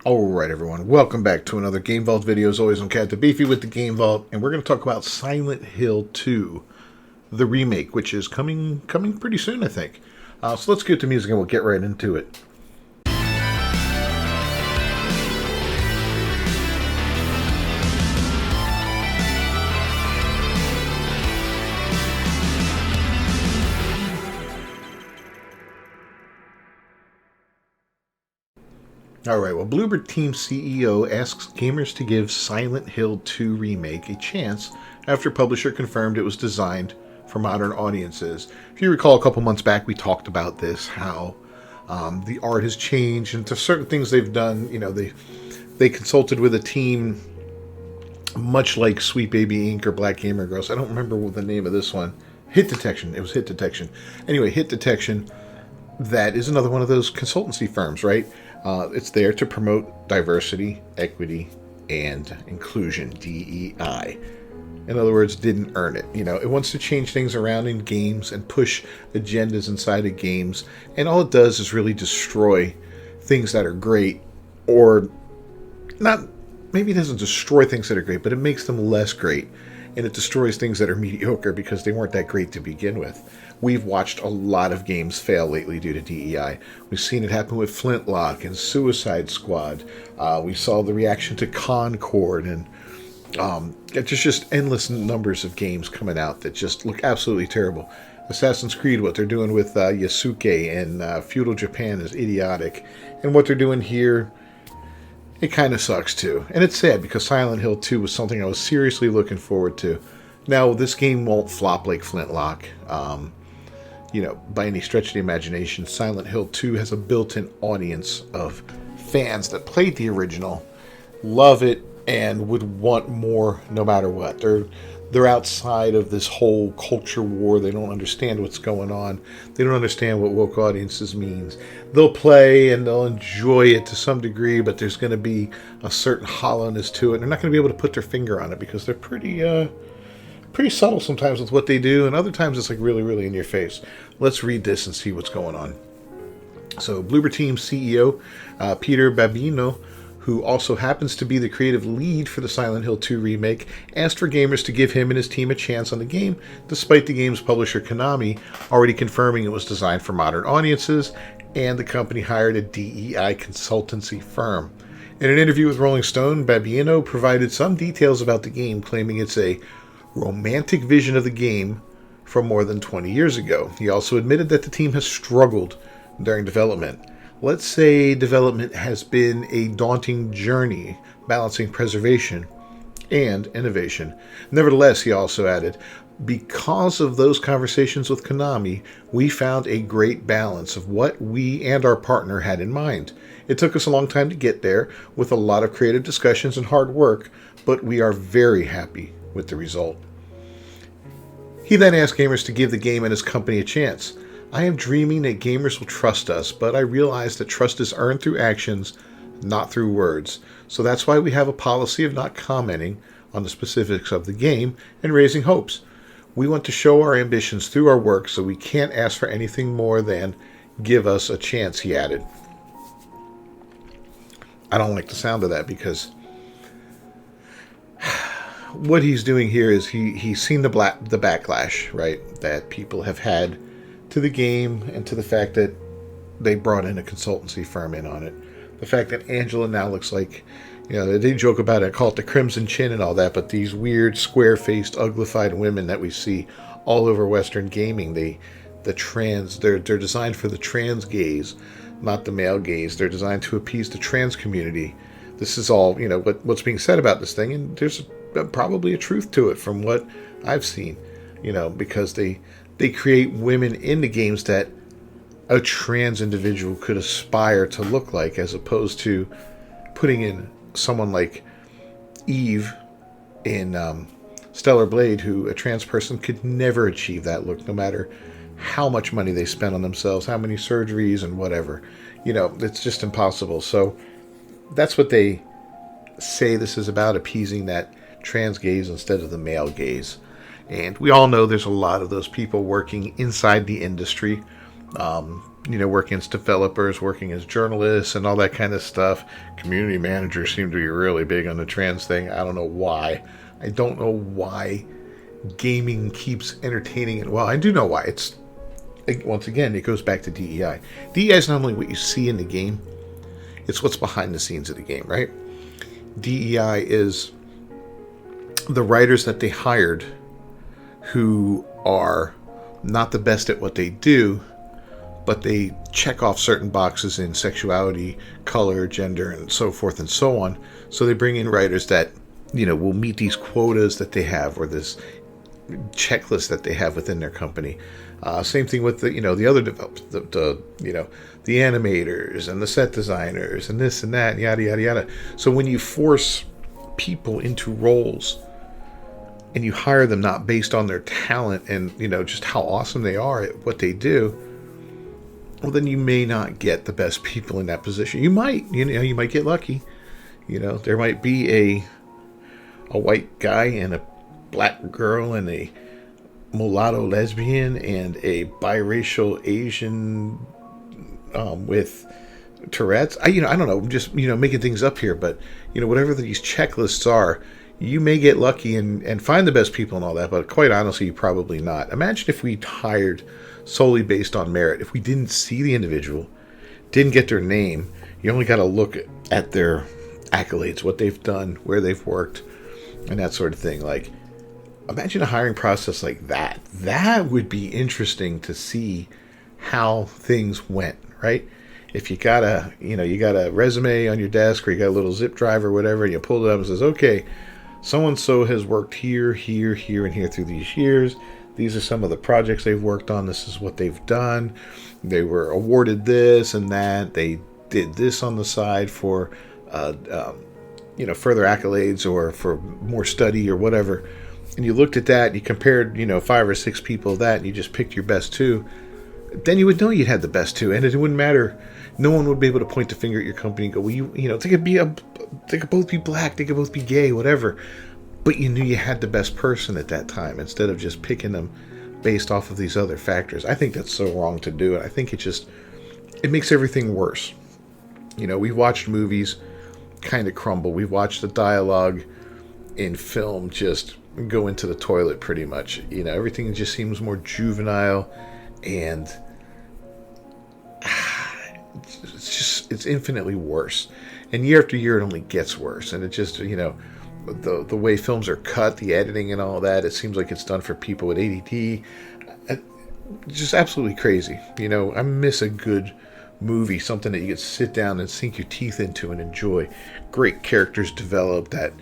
Alright everyone, welcome back to another Game Vault video. As always, I'm Cat the Beefy with the Game Vault, and we're going to talk about Silent Hill 2, the remake, which is coming pretty soon, I think. So let's get to music and we'll get right into it. Alright, well, Bloober Team CEO asks gamers to give Silent Hill 2 Remake a chance after publisher confirmed it was designed for modern audiences. If you recall, a couple months back we talked about this, how the art has changed, and to certain things they've done, they consulted with a team much like Sweet Baby Inc. or Black Gamer Girls. I don't remember what the name of this one. Hit Detection. It was Hit Detection. Anyway, Hit Detection, that is another one of those consultancy firms, right? It's there to promote diversity, equity, and inclusion, DEI. In other words, didn't earn it. It wants to change things around in games and push agendas inside of games. And all it does is really destroy things that are great, or not, maybe it doesn't destroy things that are great, but it makes them less great. And it destroys things that are mediocre because they weren't that great to begin with. We've watched a lot of games fail lately due to DEI. We've seen it happen with Flintlock and Suicide Squad. We saw the reaction to Concord, and there's just endless numbers of games coming out that just look absolutely terrible. Assassin's Creed, what they're doing with Yasuke and feudal Japan is idiotic. And what they're doing here, it kind of sucks too. And it's sad because Silent Hill 2 was something I was seriously looking forward to. Now, this game won't flop like Flintlock. By any stretch of the imagination, Silent Hill 2 has a built-in audience of fans that played the original, love it, and would want more no matter what. They're outside of this whole culture war. They don't understand what's going on. They don't understand what woke audiences means. They'll play and they'll enjoy it to some degree, but there's going to be a certain hollowness to it. They're not going to be able to put their finger on it because they're pretty subtle sometimes with what they do, and other times it's like really, really in your face. Let's read this and see what's going on. So, Bloober Team CEO Peter Babino, who also happens to be the creative lead for the Silent Hill 2 remake, asked for gamers to give him and his team a chance on the game, despite the game's publisher Konami already confirming it was designed for modern audiences, and the company hired a DEI consultancy firm. In an interview with Rolling Stone, Babino provided some details about the game, claiming it's a romantic vision of the game from more than 20 years ago. He also admitted that the team has struggled during development. Let's say development has been a daunting journey, balancing preservation and innovation. Nevertheless, he also added, because of those conversations with Konami, we found a great balance of what we and our partner had in mind. It took us a long time to get there, with a lot of creative discussions and hard work, but we are very happy with the result. He then asked gamers to give the game and his company a chance. I am dreaming that gamers will trust us, but I realize that trust is earned through actions, not through words. So that's why we have a policy of not commenting on the specifics of the game and raising hopes. We want to show our ambitions through our work, so we can't ask for anything more than give us a chance, he added. I don't like the sound of that because what he's doing here is he's seen the backlash, right, that people have had to the game and to the fact that they brought in a consultancy firm in on it. The fact that Angela now looks like, they joke about it, call it the crimson chin and all that, but these weird square-faced, uglified women that we see all over Western gaming, they're designed for the trans gaze, not the male gaze. They're designed to appease the trans community. This is all, what's being said about this thing, and there's probably a truth to it from what I've seen, because they create women in the games that a trans individual could aspire to look like, as opposed to putting in someone like Eve in Stellar Blade, who a trans person could never achieve that look, no matter how much money they spend on themselves, how many surgeries and whatever. It's just impossible. So that's what they say this is about, appeasing that trans gaze instead of the male gaze. And we all know there's a lot of those people working inside the industry working as developers, working as journalists, and all that kind of stuff. Community managers seem to be really big on the trans thing. I don't know why. I don't know why gaming keeps entertaining it. Well, I do know why. It's, once again, it goes back to DEI. DEI is not only what you see in the game, it's what's behind the scenes of the game, right? DEI is the writers that they hired who are not the best at what they do, but they check off certain boxes in sexuality, color, gender, and so forth and so on. So they bring in writers that, will meet these quotas that they have, or this checklist that they have within their company. Same thing with the other developers, the animators and the set designers and this and that, and yada yada yada. So when you force people into roles and you hire them not based on their talent and just how awesome they are at what they do, well, then you may not get the best people in that position. You might, you might get lucky. There might be a white guy and a black girl and a mulatto lesbian and a biracial Asian with Tourette's. I don't know. I'm just making things up here, but whatever these checklists are, you may get lucky and find the best people and all that. But quite honestly, probably not. Imagine if we hired solely based on merit. If we didn't see the individual, didn't get their name, you only got to look at their accolades, what they've done, where they've worked, and that sort of thing. Like, imagine a hiring process like that. That would be interesting to see how things went, right? If you got a resume on your desk, or you got a little zip drive or whatever, and you pull it up and says, okay, so-and-so has worked here, here, here, and here through these years. These are some of the projects they've worked on. This is what they've done. They were awarded this and that. They did this on the side for, further accolades or for more study or whatever. And you looked at that, and you compared, 5 or 6 people of that, and you just picked your best 2. Then you would know you had the best 2, and it wouldn't matter. No one would be able to point the finger at your company and go, well, they could both be black, they could both be gay, whatever. But you knew you had the best person at that time, instead of just picking them based off of these other factors. I think that's so wrong to do, and I think it makes everything worse. We've watched movies kind of crumble. We've watched the dialogue in film just go into the toilet pretty much. Everything just seems more juvenile, and it's infinitely worse. And year after year, it only gets worse. And it just, the way films are cut, the editing and all that, it seems like it's done for people with ADD. Just absolutely crazy. I miss a good movie, something that you could sit down and sink your teeth into and enjoy. Great characters developed that,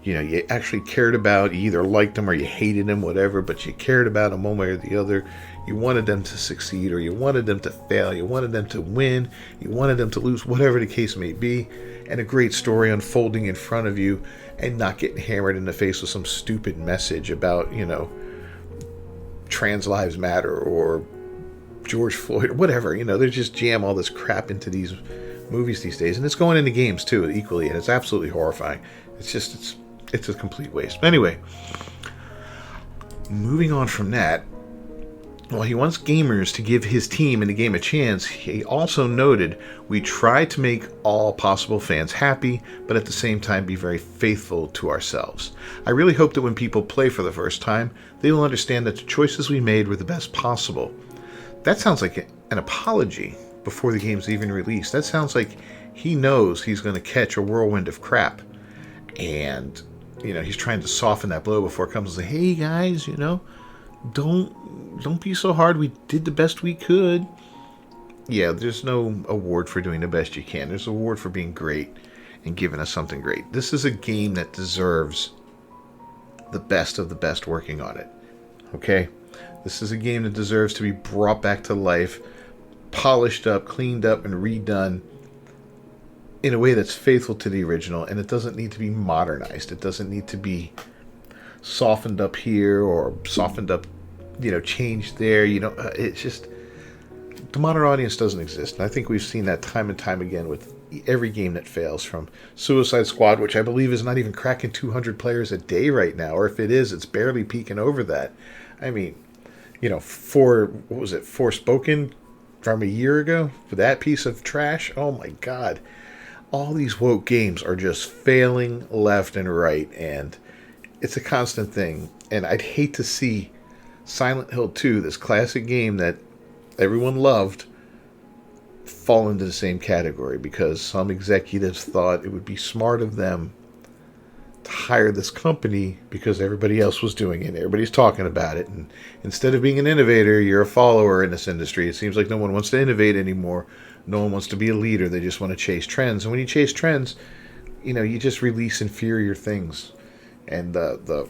you actually cared about. You either liked them or you hated them, whatever, but you cared about them one way or the other. You wanted them to succeed, or you wanted them to fail. You wanted them to win. You wanted them to lose, whatever the case may be. And a great story unfolding in front of you, and not getting hammered in the face with some stupid message about, trans lives matter or George Floyd or whatever. They just jam all this crap into these movies these days. And it's going into games too, equally. And it's absolutely horrifying. It's a complete waste. Anyway, moving on from that, while he wants gamers to give his team in the game a chance, he also noted, we try to make all possible fans happy, but at the same time be very faithful to ourselves. I really hope that when people play for the first time, they will understand that the choices we made were the best possible. That sounds like an apology before the game's even released. That sounds like he knows he's going to catch a whirlwind of crap. And, he's trying to soften that blow before it comes and say, hey guys, don't be so hard. We did the best we could. Yeah, there's no award for doing the best you can. There's an award for being great and giving us something great. This is a game that deserves the best of the best working on it. Okay? This is a game that deserves to be brought back to life, polished up, cleaned up, and redone in a way that's faithful to the original, and it doesn't need to be modernized. It doesn't need to be softened up here or softened up, changed there. It's just, the modern audience doesn't exist. And I think we've seen that time and time again with every game that fails, from Suicide Squad, which I believe is not even cracking 200 players a day right now, or if it is, it's barely peaking over that. I mean, Forspoken from a year ago for that piece of trash. Oh my god. All these woke games are just failing left and right, and it's a constant thing. And I'd hate to see Silent Hill 2, this classic game that everyone loved, fall into the same category because some executives thought it would be smart of them to hire this company because everybody else was doing it. Everybody's talking about it. And instead of being an innovator, you're a follower in this industry. It seems like no one wants to innovate anymore. No one wants to be a leader. They just want to chase trends. And when you chase trends, you just release inferior things. And the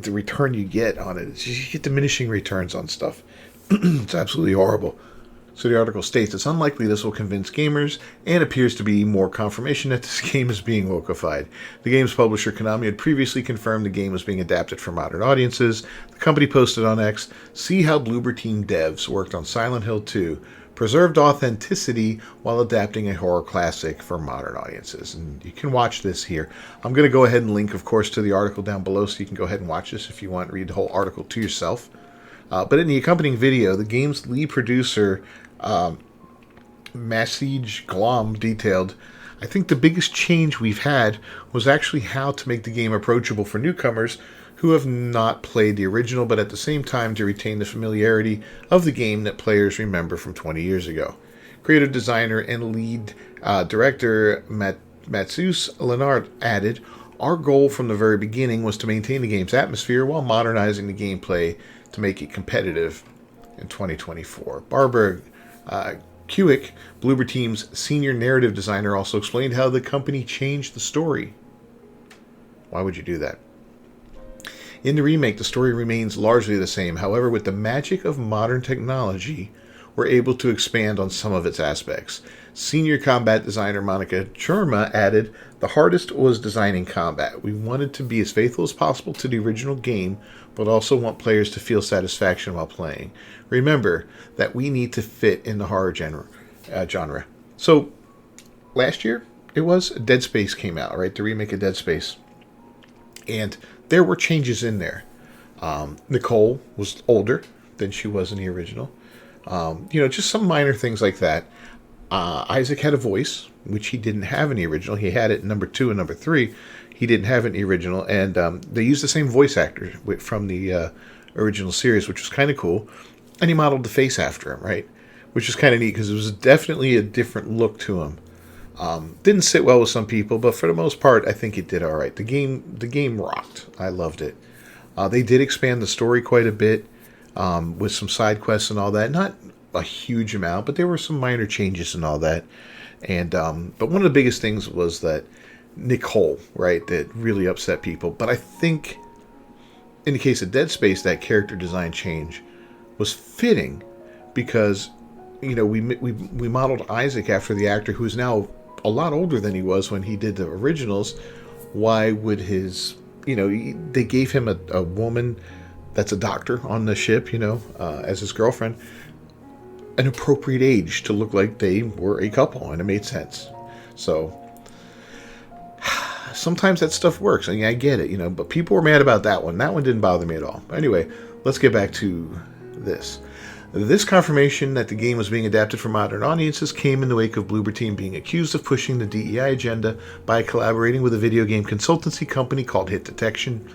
return you get on it, you get diminishing returns on stuff. It's absolutely horrible. So the article states it's unlikely this will convince gamers and appears to be more confirmation that this game is being wokeified. The game's publisher Konami had previously confirmed the game was being adapted for modern audiences. The company posted on X, "See how Bloober team devs worked on Silent Hill 2, preserved authenticity while adapting a horror classic for modern audiences." And you can watch this here. I'm going to go ahead and link, of course, to the article down below so you can go ahead and watch this if you want. Read the whole article to yourself. But in the accompanying video, the game's lead producer, Masij Glom, detailed, "I think the biggest change we've had was actually how to make the game approachable for newcomers who have not played the original, but at the same time to retain the familiarity of the game that players remember from 20 years ago." Creative designer and lead director Matsus Leonard added, "Our goal from the very beginning was to maintain the game's atmosphere while modernizing the gameplay to make it competitive in 2024. Barbara Kuick, Bloober Team's senior narrative designer, also explained how the company changed the story. Why would you do that? In the remake, the story remains largely the same. However, with the magic of modern technology, we're able to expand on some of its aspects. Senior combat designer Monica Churma added, "The hardest was designing combat. We wanted to be as faithful as possible to the original game, but also want players to feel satisfaction while playing. Remember that we need to fit in the horror genre." So, last year, it was Dead Space came out, right? The remake of Dead Space. And there were changes in there. Nicole was older than she was in the original. Just some minor things like that. Isaac had a voice, which he didn't have in the original. He had it in number 2 and number 3. He didn't have it in the original. And they used the same voice actor from the original series, which was kind of cool. And he modeled the face after him, right? Which was kind of neat because it was definitely a different look to him. Didn't sit well with some people, but for the most part, I think it did all right. The game rocked. I loved it. They did expand the story quite a bit with some side quests and all that. Not a huge amount, but there were some minor changes and all that. And but one of the biggest things was that Nicole, right, that really upset people. But I think in the case of Dead Space, that character design change was fitting because we modeled Isaac after the actor who's now a lot older than he was when he did the originals. Why would they gave him a woman that's a doctor on the ship, as his girlfriend, an appropriate age to look like they were a couple, and it made sense. So sometimes that stuff works. I get it, but people were mad about that one. That one didn't bother me at all. Anyway, let's get back to this. This confirmation that the game was being adapted for modern audiences came in the wake of Bloober Team being accused of pushing the DEI agenda by collaborating with a video game consultancy company called Hit Detection.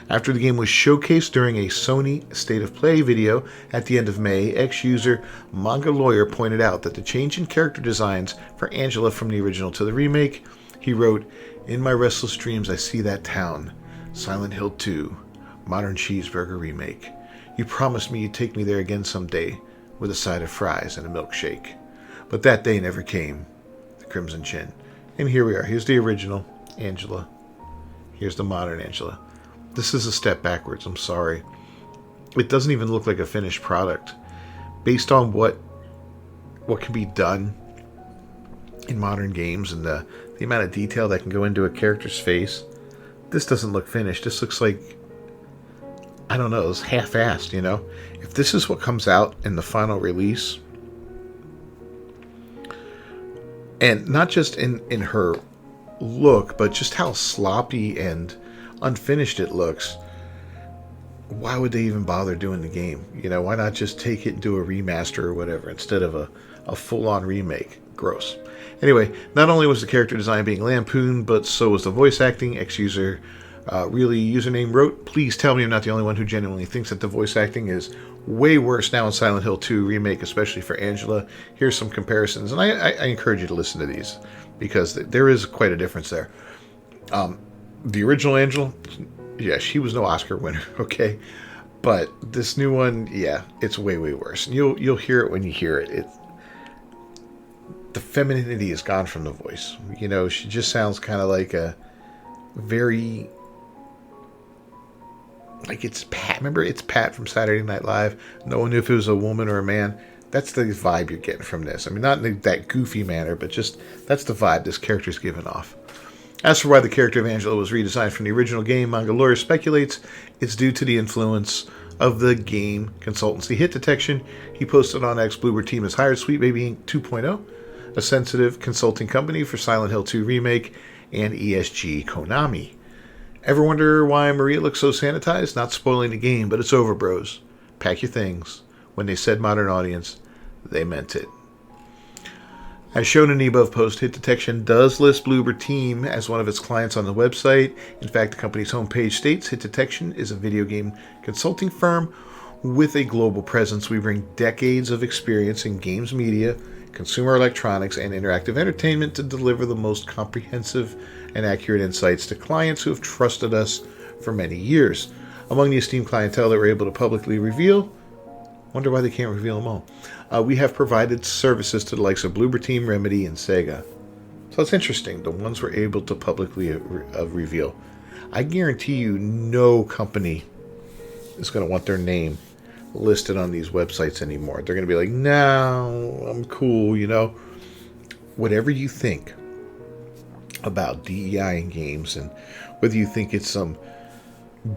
After the game was showcased during a Sony State of Play video at the end of May, ex-user Manga Lawyer pointed out that the change in character designs for Angela from the original to the remake, he wrote, "In my restless dreams I see that town, Silent Hill 2, Modern Cheeseburger Remake. You promised me you'd take me there again someday with a side of fries and a milkshake. But that day never came." The Crimson Chin. And here we are. Here's the original Angela. Here's the modern Angela. This is a step backwards. I'm sorry. It doesn't even look like a finished product. Based on what can be done in modern games and the amount of detail that can go into a character's face, this doesn't look finished. This looks like, I don't know, it's half-assed, If this is what comes out in the final release, and not just in her look, but just how sloppy and unfinished it looks, why would they even bother doing the game? Why not just take it and do a remaster or whatever instead of a full-on remake? Gross. Anyway, not only was the character design being lampooned, but so was the voice acting. Ex-user really username wrote, "Please tell me I'm not the only one who genuinely thinks that the voice acting is way worse now in Silent Hill 2 Remake, especially for Angela. Here's some comparisons." And I encourage you to listen to these, because there is quite a difference there. The original Angela, yeah, she was no Oscar winner, okay? But this new one, yeah, it's way, way worse. And you'll hear it when you hear it. The femininity is gone from the voice. She just sounds kind of like a very... like it's Pat. Remember, it's Pat from Saturday Night Live. No one knew if it was a woman or a man. That's the vibe you're getting from this. I mean, not in that goofy manner, but just that's the vibe this character's giving off. As for why the character of Angela was redesigned from the original game, manga lore speculates it's due to the influence of the game consultancy Hit Detection. He posted on X, Bloober team has hired Sweet Baby Inc. 2.0, a sensitive consulting company for Silent Hill 2 Remake, and ESG Konami. Ever wonder why Maria looks so sanitized? Not spoiling the game, but it's over, bros. Pack your things. When they said modern audience, they meant it. As shown in the above post, Hit Detection does list Bloober Team as one of its clients on the website. In fact, the company's homepage states Hit Detection is a video game consulting firm with a global presence. We bring decades of experience in games media, consumer electronics, and interactive entertainment to deliver the most comprehensive and accurate insights to clients who have trusted us for many years. Among the esteemed clientele that we're able to publicly reveal, wonder why they can't reveal them all. We have provided services to the likes of Bloober Team, Remedy, and Sega. So it's interesting, the ones we're able to publicly reveal. I guarantee you no company is going to want their name listed on these websites anymore. They're going to be like, no, I'm cool, Whatever you think about DEI in games, and whether you think it's some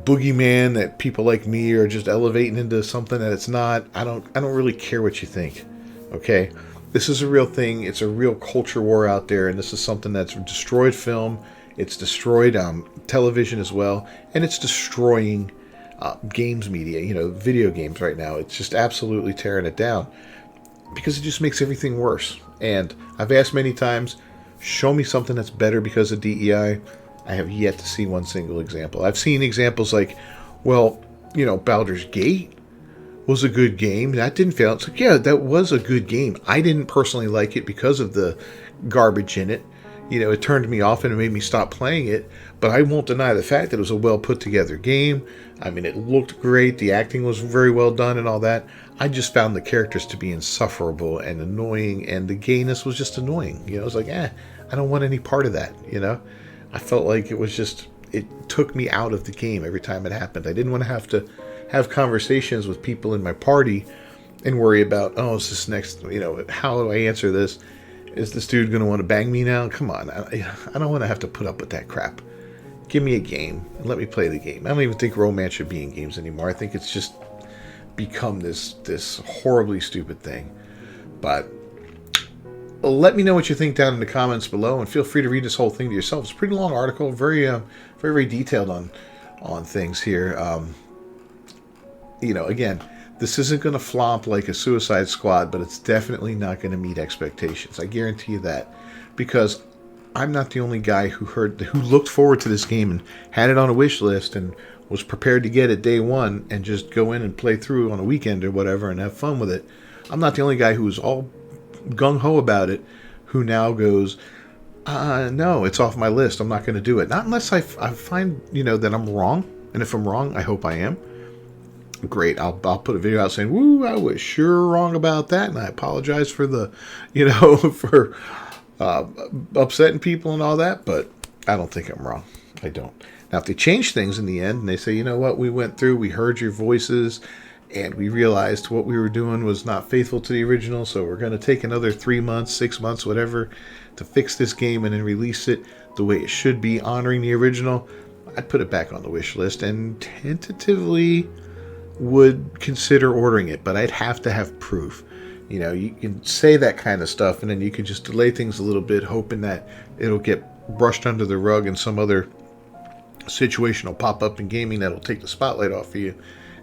boogeyman that people like me are just elevating into something that it's not, I don't really care what you think. Okay, this is a real thing. It's a real culture war out there, and this is something that's destroyed film. It's destroyed television as well, and it's destroying games media. Video games right now. It's just absolutely tearing it down because it just makes everything worse. And I've asked many times, show me something that's better because of DEI. I have yet to see one single example. I've seen examples like, Baldur's Gate was a good game. That didn't fail. It's like, yeah, that was a good game. I didn't personally like it because of the garbage in it. It turned me off and it made me stop playing it. But I won't deny the fact that it was a well put together game. I mean, it looked great. The acting was very well done and all that. I just found the characters to be insufferable and annoying, and the gayness was just annoying. I was like, I don't want any part of that, I felt like it took me out of the game every time it happened. I didn't want to have conversations with people in my party and worry about, is this next, how do I answer this? Is this dude going to want to bang me now? Come on. I don't want to have to put up with that crap. Give me a game and let me play the game. I don't even think romance should be in games anymore. I think it's just become this horribly stupid thing. But let me know what you think down in the comments below, and feel free to read this whole thing to yourself. It's a pretty long article, very, very, very detailed on things here. Again, this isn't going to flop like a Suicide Squad, but it's definitely not going to meet expectations. I guarantee you that, because I'm not the only guy who looked forward to this game and had it on a wish list and was prepared to get it day one and just go in and play through on a weekend or whatever and have fun with it. I'm not the only guy who was all gung-ho about it, who now goes, no, it's off my list. I'm not going to do it. Not unless I find, that I'm wrong. And if I'm wrong, I hope I am. Great. I'll put a video out saying, woo, I was sure wrong about that. And I apologize for the, for upsetting people and all that. But I don't think I'm wrong. I don't. Now, if they change things in the end and they say, you know what, we went through, we heard your voices, and we realized what we were doing was not faithful to the original, so we're going to take another 3 months, 6 months, whatever, to fix this game and then release it the way it should be, honoring the original, I'd put it back on the wish list and tentatively would consider ordering it, but I'd have to have proof. You can say that kind of stuff, and then you can just delay things a little bit, hoping that it'll get brushed under the rug and some other situation will pop up in gaming that'll take the spotlight off of you.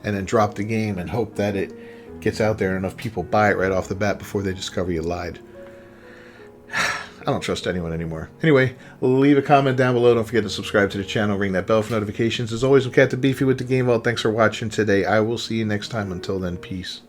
and then drop the game and hope that it gets out there and enough people buy it right off the bat before they discover you lied. I don't trust anyone anymore. Anyway, leave a comment down below. Don't forget to subscribe to the channel. Ring that bell for notifications. As always, I'm Captain Beefy with the Game Vault. Thanks for watching today. I will see you next time. Until then, peace.